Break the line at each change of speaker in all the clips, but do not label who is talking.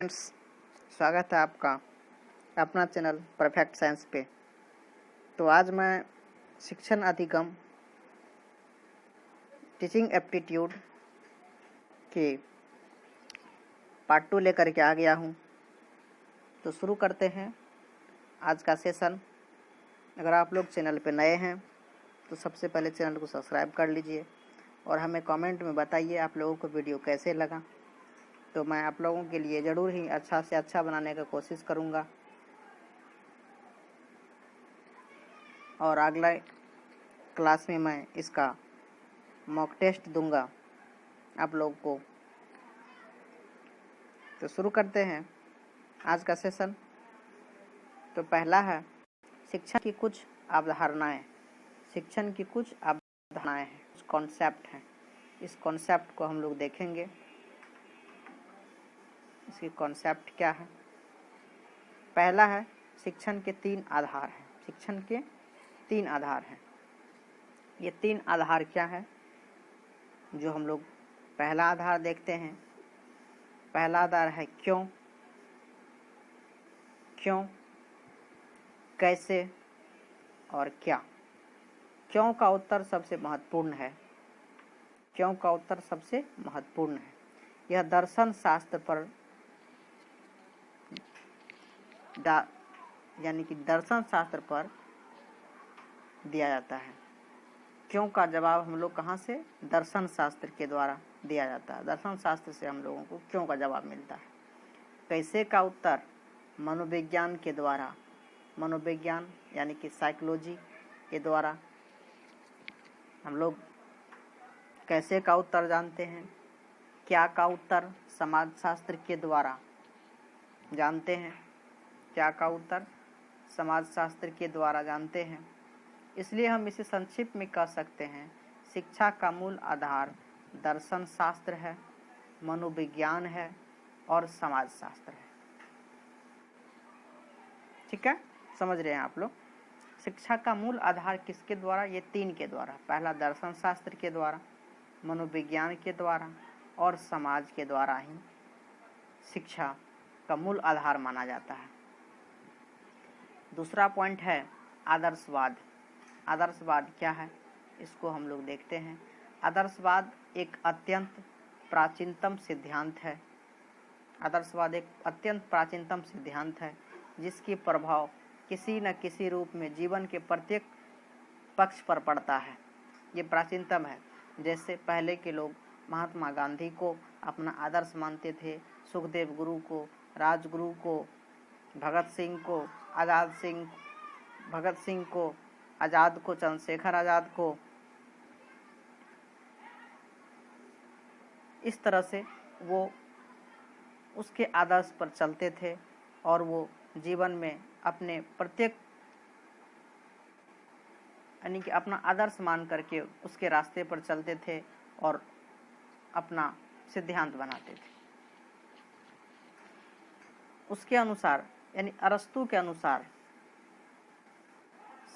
Friends, स्वागत है आपका अपना चैनल परफेक्ट साइंस पे। तो आज मैं शिक्षण अधिगम टीचिंग एप्टीट्यूड के पार्ट 2 लेकर के आ गया हूँ। तो शुरू करते हैं आज का सेशन। अगर आप लोग चैनल पे नए हैं तो सबसे पहले चैनल को सब्सक्राइब कर लीजिए और हमें कमेंट में बताइए आप लोगों को वीडियो कैसे लगा। तो मैं आप लोगों के लिए ज़रूर ही अच्छा से अच्छा बनाने का कोशिश करूँगा और अगला क्लास में मैं इसका मॉक टेस्ट दूंगा आप लोग को। तो शुरू करते हैं आज का सेशन। तो पहला है शिक्षा की कुछ अवधारणाएं। शिक्षण की कुछ अवधारणाएं हैं, कुछ कॉन्सेप्ट हैं। इस कॉन्सेप्ट को हम लोग देखेंगे। इसकी कॉन्सेप्ट क्या है? पहला है शिक्षण के 3 आधार हैं। शिक्षण के 3 आधार हैं। ये 3 आधार क्या है जो हम लोग पहला आधार देखते हैं। पहला आधार है क्यों, कैसे और क्या। क्यों का उत्तर सबसे महत्वपूर्ण है। क्यों का उत्तर सबसे महत्वपूर्ण है। यह दर्शन शास्त्र पर यानी कि दर्शन शास्त्र पर दिया जाता है। क्यों का जवाब हम लोग कहाँ से? दर्शन शास्त्र के द्वारा दिया जाता है। दर्शन शास्त्र से हम लोगों को क्यों का जवाब मिलता है। कैसे का उत्तर मनोविज्ञान के द्वारा, मनोविज्ञान यानी कि साइकोलॉजी के द्वारा हम लोग कैसे का उत्तर जानते हैं। क्या का उत्तर समाजशास्त्र के द्वारा जानते हैं। क्या का उत्तर समाजशास्त्र के द्वारा जानते हैं। इसलिए हम इसे संक्षिप्त में कह सकते हैं शिक्षा का मूल आधार दर्शन शास्त्र है, मनोविज्ञान है और समाजशास्त्र है। ठीक है, समझ रहे हैं आप लोग। शिक्षा का मूल आधार किसके द्वारा? ये 3 के द्वारा। पहला दर्शन शास्त्र के द्वारा, मनोविज्ञान के द्वारा और समाज के द्वारा ही शिक्षा का मूल आधार माना जाता है। दूसरा पॉइंट है आदर्शवाद। आदर्शवाद क्या है इसको हम लोग देखते हैं। आदर्शवाद एक अत्यंत प्राचीनतम सिद्धांत है। आदर्शवाद एक अत्यंत प्राचीनतम सिद्धांत है जिसकी प्रभाव किसी न किसी रूप में जीवन के प्रत्येक पक्ष पर पड़ता है। ये प्राचीनतम है। जैसे पहले के लोग महात्मा गांधी को अपना आदर्श मानते थे, सुखदेव गुरु को, राजगुरु को, भगत सिंह को, आज़ाद को, चंद्रशेखर आज़ाद को। इस तरह से वो उसके आदर्श पर चलते थे और वो जीवन में अपने प्रत्येक यानी कि अपना आदर्श मान करके उसके रास्ते पर चलते थे और अपना सिद्धांत बनाते थे। उसके अनुसार यानी अरस्तू के अनुसार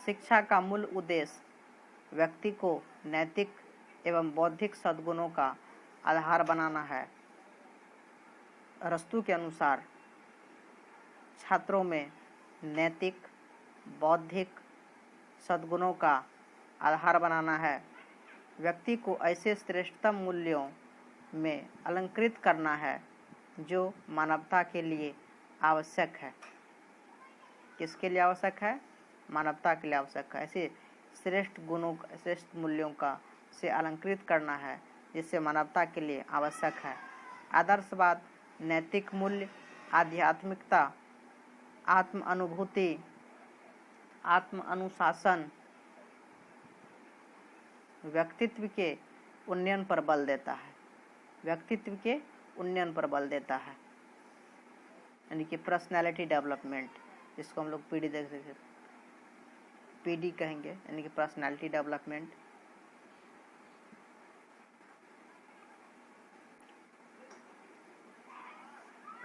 शिक्षा का मूल उद्देश्य व्यक्ति को नैतिक एवं बौद्धिक सद्गुणों का आधार बनाना है। अरस्तू के अनुसार छात्रों में नैतिक बौद्धिक सद्गुणों का आधार बनाना है। व्यक्ति को ऐसे श्रेष्ठतम मूल्यों में अलंकृत करना है जो मानवता के लिए आवश्यक है। किसके लिए आवश्यक है? मानवता के लिए आवश्यक है। ऐसे श्रेष्ठ गुणों, श्रेष्ठ मूल्यों का से अलंकृत करना है जिससे मानवता के लिए आवश्यक है। आदर्शवाद नैतिक मूल्य, आध्यात्मिकता, आत्म अनुभूति, आत्म अनुशासन, व्यक्तित्व के उन्नयन पर बल देता है। व्यक्तित्व के उन्नयन पर बल देता है यानी कि पर्सनैलिटी डेवलपमेंट, जिसको हम लोग पीडी कहेंगे यानी कि पर्सनैलिटी डेवलपमेंट।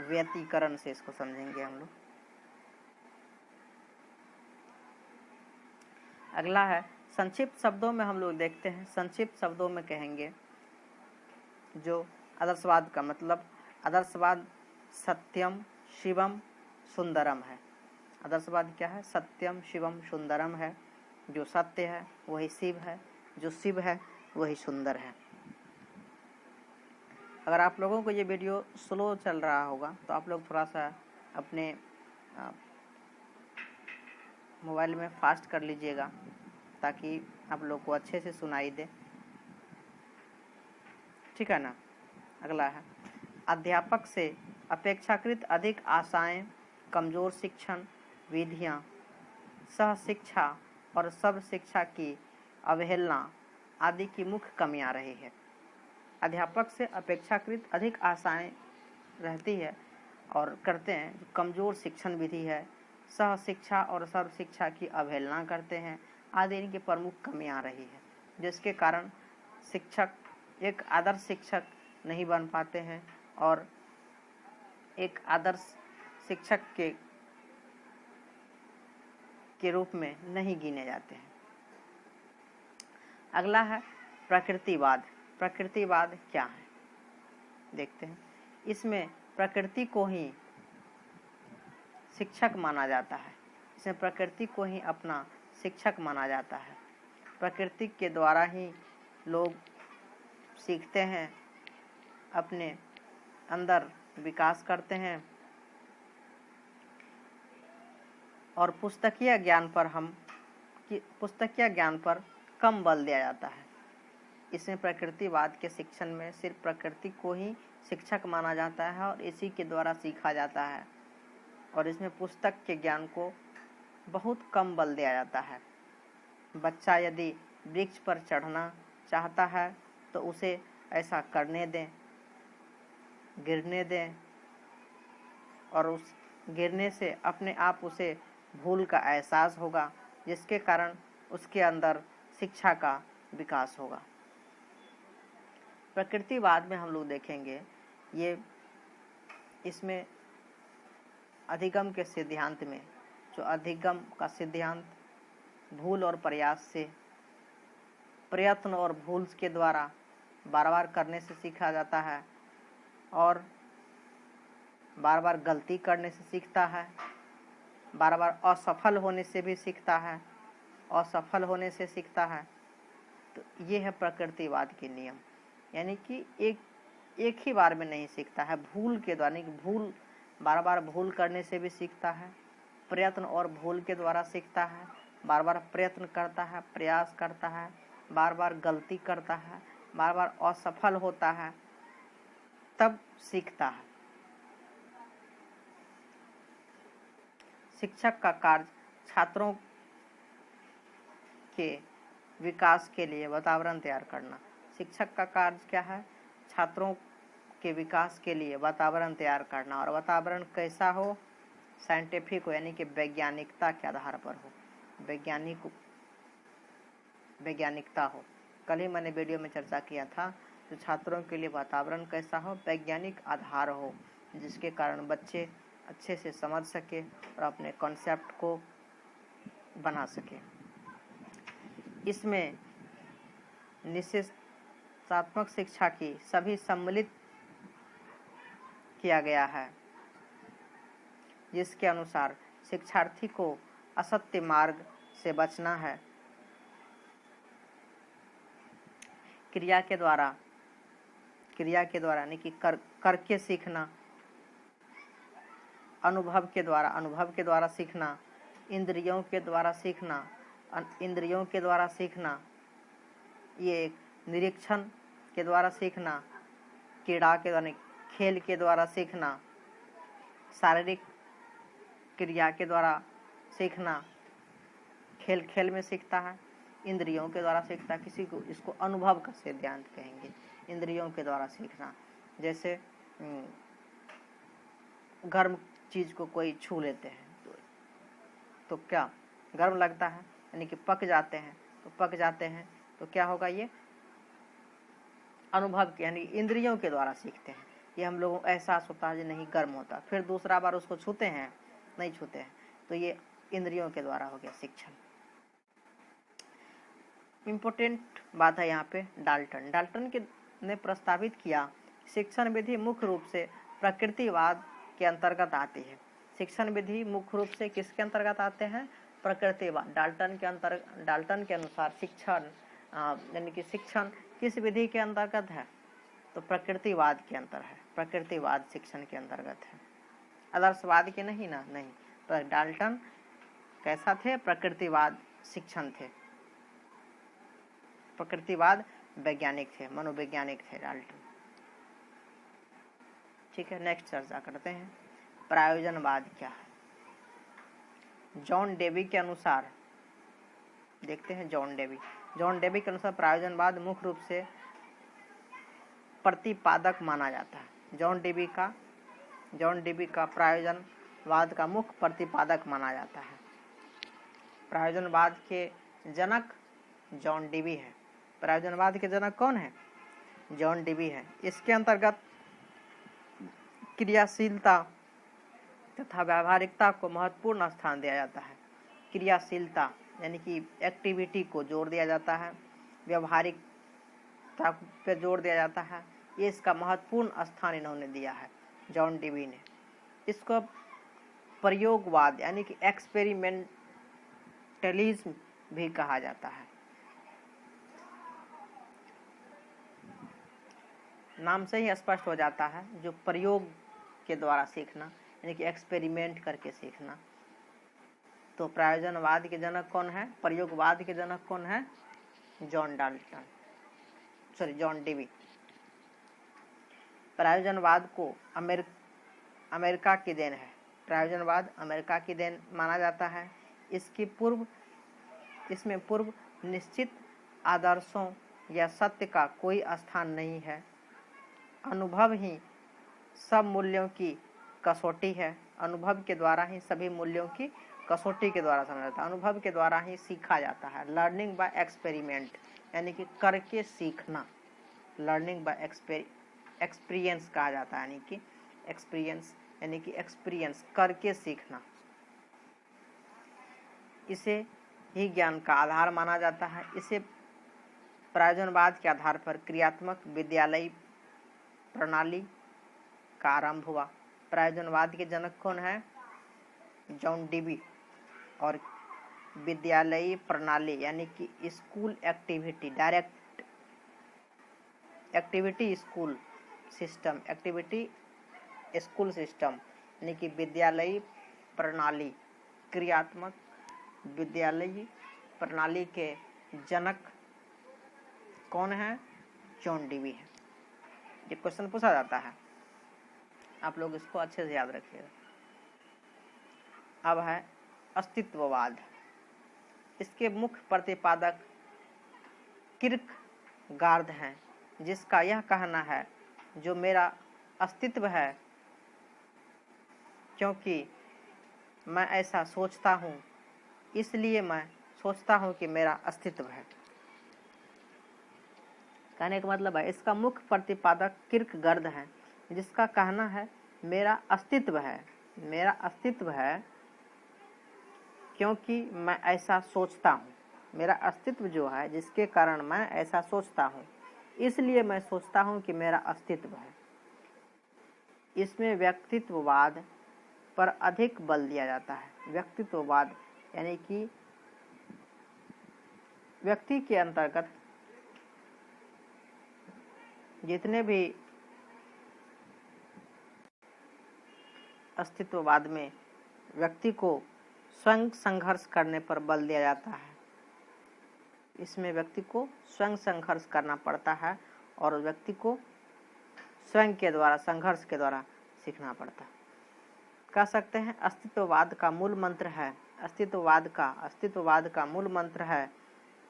व्यतिकरण से इसको समझेंगे हम लोग। अगला है संक्षिप्त शब्दों में हम लोग देखते हैं। संक्षिप्त शब्दों में कहेंगे जो आदर्शवाद का मतलब, आदर्शवाद सत्यम शिवम सुंदरम है। आदर्शवाद क्या है? सत्यम शिवम सुंदरम है। जो सत्य है वही शिव है, जो शिव है वही सुंदर है। अगर आप लोगों को ये वीडियो स्लो चल रहा होगा तो आप लोग थोड़ा सा अपने मोबाइल में फास्ट कर लीजिएगा ताकि आप लोग को अच्छे से सुनाई दे, ठीक है ना। अगला है, अध्यापक से अपेक्षाकृत अधिक आशाएं, कमजोर शिक्षण विधियां, सह शिक्षा और सब शिक्षा की अवहेलना आदि की मुख्य कमी आ रही है। अध्यापक से अपेक्षाकृत अधिक आशाएं रहती है और करते हैं, कमजोर शिक्षण विधि है, सह शिक्षा और सर्व शिक्षा की अवहेलना करते हैं आदि इनकी प्रमुख कमी आ रही है, जिसके कारण शिक्षक एक आदर्श शिक्षक नहीं बन पाते हैं और एक आदर्श शिक्षक के रूप में नहीं गिने जाते हैं। अगला है प्रकृतिवाद। प्रकृतिवाद क्या है देखते हैं। इसमें प्रकृति को ही शिक्षक माना जाता है। इसमें प्रकृति को ही अपना शिक्षक माना जाता है। प्रकृति के द्वारा ही लोग सीखते हैं, अपने अंदर विकास करते हैं और पुस्तकीय ज्ञान पर कम बल दिया जाता है। इसमें प्रकृतिवाद के शिक्षण में सिर्फ प्रकृति को ही शिक्षक माना जाता है और इसी के द्वारा सीखा जाता है और इसमें पुस्तक के ज्ञान को बहुत कम बल दिया जाता है। बच्चा यदि वृक्ष पर चढ़ना चाहता है तो उसे ऐसा करने दें, गिरने दें और उस गिरने से अपने आप उसे भूल का एहसास होगा, जिसके कारण उसके अंदर शिक्षा का विकास होगा। प्रकृतिवाद में हम लोग देखेंगे इसमें अधिगम के सिद्धांत में, जो अधिगम का सिद्धांत भूल और प्रयास से, प्रयत्न और भूल के द्वारा बार बार करने से सीखा जाता है और बार बार गलती करने से सीखता है, बार बार असफल होने से भी सीखता है, असफल होने से सीखता है। तो ये है प्रकृतिवाद के नियम, यानी कि एक ही बार में नहीं सीखता है, भूल के द्वारा, यानी भूल बार बार भूल करने से भी सीखता है, प्रयत्न और भूल के द्वारा सीखता है, बार बार प्रयत्न करता है, प्रयास करता है, बार बार गलती करता है, बार बार असफल होता है, तब सीखता है। शिक्षक का कार्य छात्रों के विकास के लिए वातावरण तैयार करना। शिक्षक का कार्य क्या है? छात्रों के विकास के लिए वातावरण तैयार करना। और वातावरण कैसा हो? साइंटिफिक हो, यानी कि वैज्ञानिकता के आधार पर हो, वैज्ञानिकता हो। कल ही मैंने वीडियो में चर्चा किया था, जो छात्रों के लिए वातावरण कैसा हो? वैज्ञानिक आधार हो, जिसके कारण बच्चे अच्छे से समझ सके और अपने कॉन्सेप्ट को बना सके। इसमें निश्चेष्टात्मक शिक्षा की सभी सम्मिलित किया गया है, जिसके अनुसार शिक्षार्थी को असत्य मार्ग से बचना है। क्रिया के द्वारा यानी कि करके सीखना, अनुभव के द्वारा सीखना, इंद्रियों के द्वारा सीखना, ये निरीक्षण के द्वारा सीखना, क्रीड़ा के द्वारा, खेल के द्वारा सीखना, शारीरिक क्रिया के द्वारा सीखना, खेल में सीखता है, इंद्रियों के द्वारा सीखता है। किसी को इसको अनुभव का सिद्धांत कहेंगे, इंद्रियों के द्वारा सीखना। जैसे गर्म चीज को कोई छू लेते हैं तो क्या गर्म लगता है, यानी कि पक जाते हैं तो क्या होगा? ये अनुभव यानी इंद्रियों के द्वारा सीखते हैं। ये हम लोगों को एहसास होता है कि नहीं गर्म होता, फिर दूसरा बार उसको छूते हैं, नहीं छूते हैं, तो ये इंद्रियों के द्वारा हो गया शिक्षण। इम्पोर्टेंट बात है यहाँ पे डाल्टन ने प्रस्तावित किया, शिक्षण विधि मुख्य रूप से प्रकृतिवाद के अंतर्गत आती है। शिक्षण विधि मुख्य रूप से किसके अंतर्गत आते हैं? प्रकृतिवाद। डाल्टन के अनुसार शिक्षण यानी कि शिक्षण किस विधि के अंतर्गत है? तो प्रकृतिवाद के अंतर है। प्रकृतिवाद शिक्षण के अंतर्गत है, आदर्शवाद के नहीं ना, नहीं। तो डाल्टन कैसा थे? प्रकृतिवाद शिक्षण थे। प्रकृतिवाद वैज्ञानिक थे, मनोवैज्ञानिक थे डाल्टन। ठीक है, नेक्स्ट चर्चा करते हैं प्रयोजनवाद क्या है। जॉन डेवी के अनुसार देखते हैं, जॉन डेवी के अनुसार प्रयोजनवाद मुख्य रूप से प्रतिपादक माना जाता है। जॉन डेवी का प्रयोजनवाद का मुख्य प्रतिपादक माना जाता है। प्रयोजनवाद के जनक जॉन डेवी है। प्रयोजनवाद के जनक कौन है? जॉन डेवी है। इसके अंतर्गत क्रियाशीलता तथा व्यावहारिकता को महत्वपूर्ण स्थान दिया जाता है। क्रियाशीलता यानी कि एक्टिविटी को जोर दिया जाता है, व्यावहारिकता पे जोर दिया जाता है। ये इसका महत्वपूर्ण स्थान इन्होंने दिया है, जॉन डेवी ने। इसको प्रयोगवाद यानी कि एक्सपेरिमेंटलिज्म भी कहा जाता है। नाम से ही स्पष्ट हो जाता है, जो प्रयोग के द्वारा सीखना यानी कि एक्सपेरिमेंट करके सीखना। तो प्रयोजनवाद के जनक कौन है? प्रयोगवाद के जनक कौन है? John Dewey. प्रयोजनवाद को अमेरिका की देन है। प्रयोजनवाद अमेरिका की देन माना जाता है। इसमें पूर्व निश्चित आदर्शों या सत्य का कोई स्थान नहीं है। अनुभव ही सब मूल्यों की कसौटी है। अनुभव के द्वारा ही सभी मूल्यों की कसौटी के द्वारा समझा जाता है। अनुभव के द्वारा ही सीखा जाता है। लर्निंग बाय एक्सपेरिमेंट यानी कि करके सीखना। लर्निंग बाय एक्सपीरियंस कहा जाता है, यानी कि एक्सपीरियंस करके सीखना। इसे ही ज्ञान का आधार माना जाता है। इसे प्रयोजनवाद के आधार पर क्रियात्मक विद्यालयी प्रणाली का आरंभ हुआ। प्रयोजनवाद के जनक कौन है? John Dewey. और विद्यालयी प्रणाली यानी कि school activity, direct activity school system, यानी कि विद्यालयी प्रणाली, क्रियात्मक विद्यालयी प्रणाली के जनक कौन है? जॉन डेवी है। ये क्वेश्चन पूछा जाता है, आप लोग इसको अच्छे से याद रखिएगा। अब है अस्तित्ववाद। इसके मुख्य प्रतिपादक किर्कगार्ड हैं, जिसका यह कहना है, जो मेरा अस्तित्व है क्योंकि मैं ऐसा सोचता हूँ, इसलिए मैं सोचता हूँ कि मेरा अस्तित्व है। कहने का मतलब है, इसका मुख्य प्रतिपादक किर्कगार्ड है, जिसका कहना है मेरा अस्तित्व है क्योंकि मैं ऐसा सोचता हूँ। मेरा अस्तित्व जो है, जिसके कारण मैं ऐसा सोचता हूँ, इसलिए मैं सोचता हूँ कि मेरा अस्तित्व है। इसमें व्यक्तित्ववाद पर अधिक बल दिया जाता है। व्यक्तित्ववाद यानी कि व्यक्ति के अंतर्गत जितने भी अस्तित्ववाद में व्यक्ति को स्वयं संघर्ष करने पर बल दिया जाता है। इसमें व्यक्ति को स्वयं संघर्ष करना पड़ता है और व्यक्ति को स्वयं के द्वारा, संघर्ष के द्वारा सीखना पड़ता है। कह सकते हैं अस्तित्ववाद का मूल मंत्र है, अस्तित्ववाद का मूल मंत्र है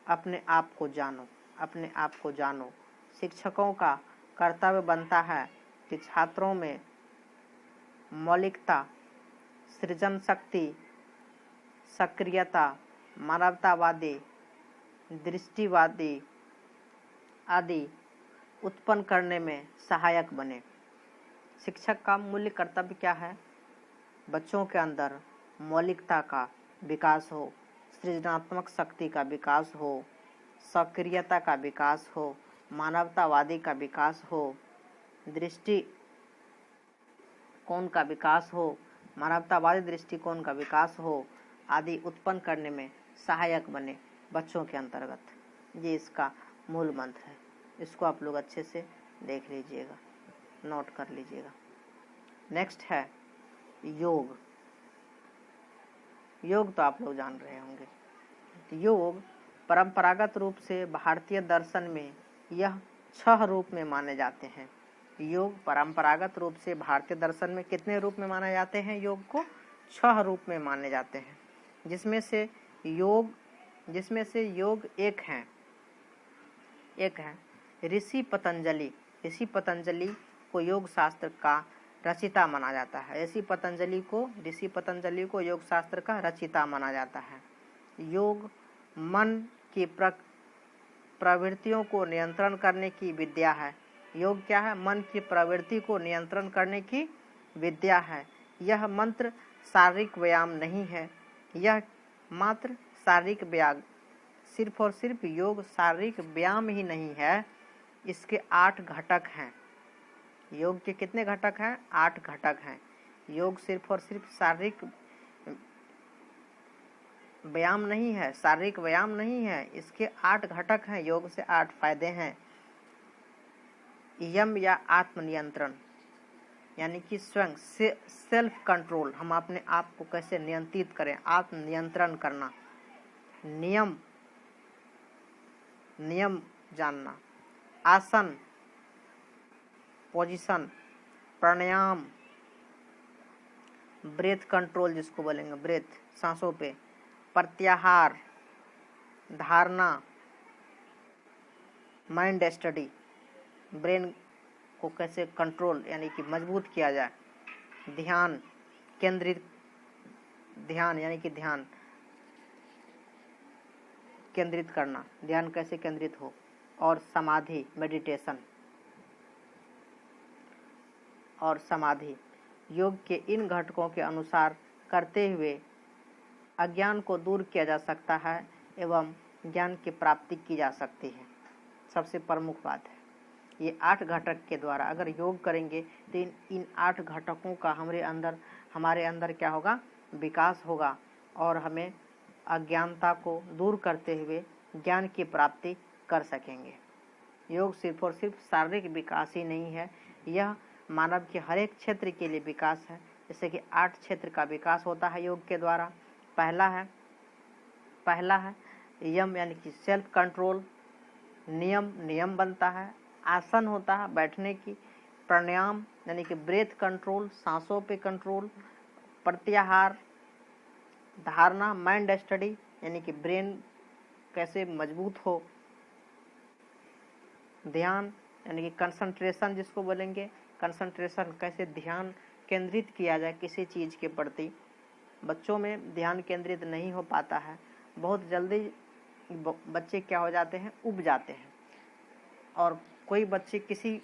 अपने आप को जानो, अपने आप को जानो। शिक्षकों का कर्तव्य बनता है कि छात्रों में मौलिकता, सृजन शक्ति, सक्रियता, मानवतावादी, दृष्टिवादी आदि उत्पन्न करने में सहायक बने। शिक्षक का मूल्य कर्तव्य क्या है? बच्चों के अंदर मौलिकता का विकास हो, सृजनात्मक शक्ति का विकास हो, सक्रियता का विकास हो, मानवतावादी का विकास हो, दृष्टिकोण का विकास हो, मानवतावादी दृष्टिकोण का विकास हो आदि उत्पन्न करने में सहायक बने बच्चों के अंतर्गत। ये इसका मूल मंत्र है। इसको आप लोग अच्छे से देख लीजिएगा, नोट कर लीजिएगा। नेक्स्ट है योग। योग तो आप लोग जान रहे होंगे। योग परंपरागत रूप से भारतीय दर्शन में यह 6 रूप में माने जाते हैं। योग परंपरागत रूप से भारतीय दर्शन में कितने रूप में माने जाते हैं? योग को 6 रूप में माने जाते हैं, जिसमें से योग एक है ऋषि पतंजलि। ऋषि पतंजलि को योग शास्त्र का रचिता माना जाता है। ऋषि पतंजलि को योग शास्त्र का रचिता माना जाता है। योग मन की प्रवृत्तियों को नियंत्रण करने की विद्या है। योग क्या है? मन की प्रवृत्ति को नियंत्रण करने की विद्या है। यह मंत्र शारीरिक व्यायाम नहीं है, यह मात्र शारीरिक व्यायाम, सिर्फ और सिर्फ योग शारीरिक व्यायाम ही नहीं है, इसके 8 घटक हैं। योग के कितने घटक हैं? 8 घटक हैं। योग सिर्फ और सिर्फ शारीरिक व्यायाम नहीं है, शारीरिक व्यायाम नहीं है, इसके 8 घटक हैं। योग से 8 फायदे हैं। यम या आत्मनियंत्रण, यानी कि स्वयं से सेल्फ कंट्रोल, हम अपने आप को कैसे नियंत्रित करें, आत्मनियंत्रण करना। नियम जानना। आसन, पोजीशन, प्राणायाम, ब्रेथ कंट्रोल जिसको बोलेंगे, ब्रेथ सांसों पे, प्रत्याहार, धारणा, माइंड स्टडी, ब्रेन को कैसे कंट्रोल यानी कि मजबूत किया जाए, ध्यान यानी कि ध्यान केंद्रित करना, ध्यान कैसे केंद्रित हो, और समाधि मेडिटेशन और समाधि। योग के इन घटकों के अनुसार करते हुए अज्ञान को दूर किया जा सकता है एवं ज्ञान की प्राप्ति की जा सकती है। सबसे प्रमुख बात है ये 8 घटक के द्वारा अगर योग करेंगे तो इन 8 घटकों का हमारे अंदर क्या होगा? विकास होगा और हमें अज्ञानता को दूर करते हुए ज्ञान की प्राप्ति कर सकेंगे। योग सिर्फ और सिर्फ शारीरिक विकास ही नहीं है, यह मानव के हर एक क्षेत्र के लिए विकास है। जैसे कि 8 क्षेत्र का विकास होता है योग के द्वारा। पहला है यम यानी कि सेल्फ कंट्रोल, नियम बनता है। आसन होता है बैठने की, प्राणायाम यानी कि ब्रेथ कंट्रोल, सांसों पे कंट्रोल, प्रत्याहार, धारणा माइंड स्टडी यानी कि ब्रेन कैसे मजबूत हो, ध्यान यानी कि कंसंट्रेशन जिसको बोलेंगे, कंसंट्रेशन कैसे ध्यान केंद्रित किया जाए किसी चीज़ के प्रति। बच्चों में ध्यान केंद्रित नहीं हो पाता है, बहुत जल्दी बच्चे क्या हो जाते हैं? उब जाते हैं। और कोई बच्चे किसी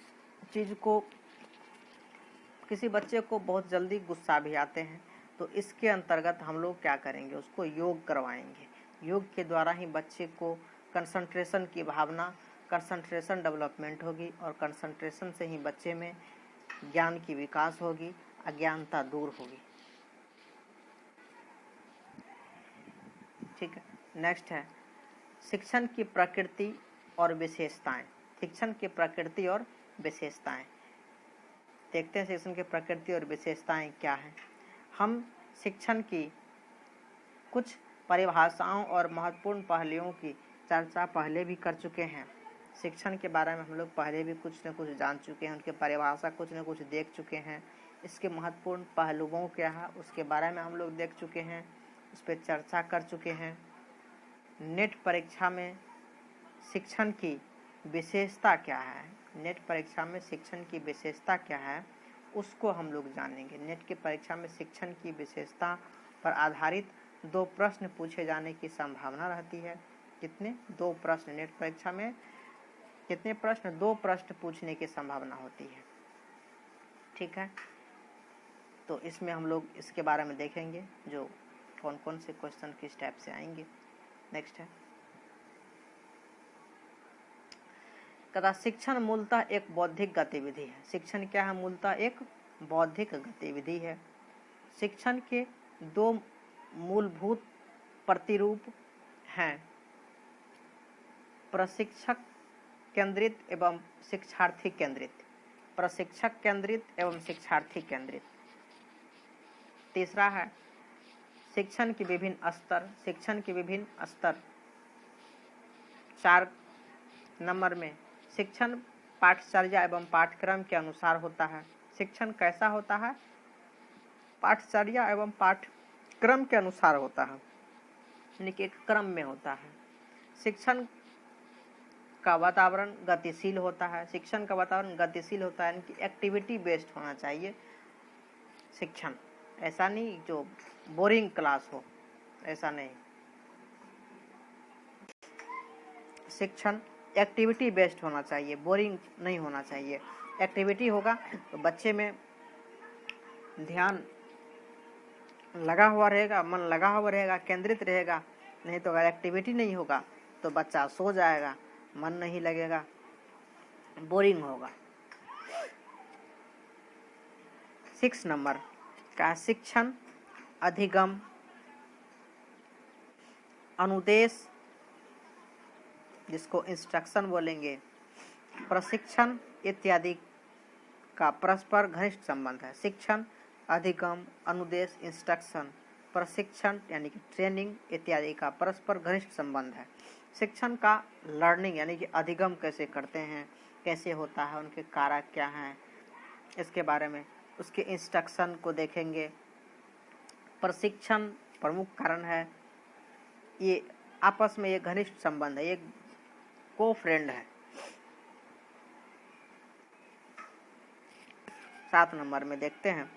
बच्चे को बहुत जल्दी गुस्सा भी आते हैं, तो इसके अंतर्गत हम लोग क्या करेंगे? उसको योग करवाएंगे। योग के द्वारा ही बच्चे को कंसंट्रेशन की भावना, कंसंट्रेशन डेवलपमेंट होगी और कंसंट्रेशन से ही बच्चे में ज्ञान की विकास होगी, अज्ञानता दूर होगी। ठीक है। नेक्स्ट है शिक्षण की प्रकृति और विशेषताएं। शिक्षण की प्रकृति और विशेषताएं देखते हैं। शिक्षण की प्रकृति और विशेषताएं क्या है? हम शिक्षण की कुछ परिभाषाओं और महत्वपूर्ण पहलुओं की चर्चा पहले भी कर चुके हैं। शिक्षण के बारे में हम लोग पहले भी कुछ न कुछ जान चुके हैं, उनके परिभाषा कुछ न कुछ देख चुके हैं। इसके महत्वपूर्ण पहलुओं क्या है उसके बारे में हम लोग देख चुके हैं, उस पर चर्चा कर चुके हैं। नेट परीक्षा में शिक्षण की विशेषता क्या है, नेट परीक्षा में शिक्षण की विशेषता क्या है उसको हम लोग जानेंगे। नेट की परीक्षा में शिक्षण की विशेषता पर आधारित 2 प्रश्न पूछे जाने की संभावना रहती है। कितने? 2 प्रश्न। नेट परीक्षा में कितने प्रश्न? 2 प्रश्न पूछने की संभावना होती है। ठीक है, तो इसमें हम लोग इसके बारे में देखेंगे जो कौन कौन से क्वेश्चन किस टाइप से आएंगे। नेक्स्ट है कदा शिक्षण मूलतः एक बौद्धिक गतिविधि है। शिक्षण क्या है? मूलतः एक बौद्धिक गतिविधि है। शिक्षण के दो मूलभूत प्रतिरूप हैं, प्रशिक्षक केंद्रित एवं शिक्षार्थी केंद्रित। प्रशिक्षक केंद्रित एवं शिक्षार्थी केंद्रित। तीसरा है शिक्षण के विभिन्न स्तर। शिक्षण के विभिन्न स्तर 4 नंबर में शिक्षण पाठचर्या एवं पाठ्यक्रम के अनुसार होता है। शिक्षण कैसा होता है? पाठचर्या एवं पाठ्यक्रम के अनुसार होता है, यानी कि एक क्रम में होता है। शिक्षण का वातावरण गतिशील होता है। शिक्षण का वातावरण गतिशील होता है, यानी कि एक्टिविटी बेस्ड होना चाहिए शिक्षण। ऐसा नहीं जो बोरिंग क्लास हो, ऐसा नहीं। शिक्षण एक्टिविटी बेस्ड होना चाहिए, बोरिंग नहीं होना चाहिए। एक्टिविटी होगा तो बच्चे में ध्यान लगा हुआ रहेगा, मन लगा हुआ रहेगा, केंद्रित रहेगा। नहीं तो अगर एक्टिविटी नहीं होगा तो बच्चा सो जाएगा, मन नहीं लगेगा, बोरिंग होगा। 6 नंबर का शिक्षण अधिगम, अनुदेश जिसको इंस्ट्रक्शन बोलेंगे, प्रशिक्षण इत्यादि का परस्पर घनिष्ठ संबंध है। शिक्षण, अधिगम, अनुदेश, इंस्ट्रक्शन, प्रशिक्षण यानी कि ट्रेनिंग इत्यादि का परस्पर घनिष्ठ संबंध है। शिक्षण का लर्निंग यानी कि अधिगम कैसे करते हैं, कैसे होता है, उनके कारक क्या हैं, इसके बारे में। उसके इंस्ट्रक्शन को देखेंगे। प्रशिक्षण प्रमुख कारण है। ये आपस में एक घनिष्ठ संबंध है, एक को फ्रेंड है। 7 नंबर में देखते हैं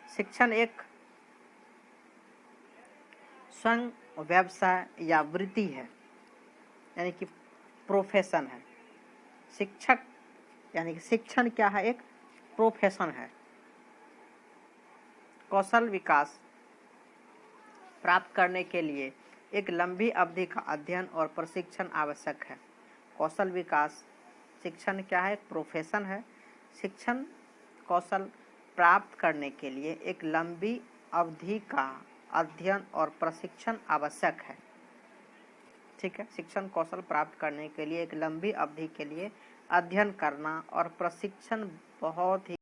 शिक्षण एक स्वयं व्यवसाय या वृत्ति है, यानी कि प्रोफेशन है। शिक्षक यानी कि शिक्षण क्या है? एक प्रोफेशन है। कौशल विकास प्राप्त करने के लिए एक लंबी अवधि का अध्ययन और प्रशिक्षण आवश्यक है। कौशल विकास, शिक्षण क्या है? एक प्रोफेशन है। शिक्षण कौशल प्राप्त करने के लिए एक लंबी अवधि का अध्ययन और प्रशिक्षण आवश्यक है। ठीक है, शिक्षण कौशल प्राप्त करने के लिए एक लंबी अवधि के लिए अध्ययन करना और प्रशिक्षण बहुत ही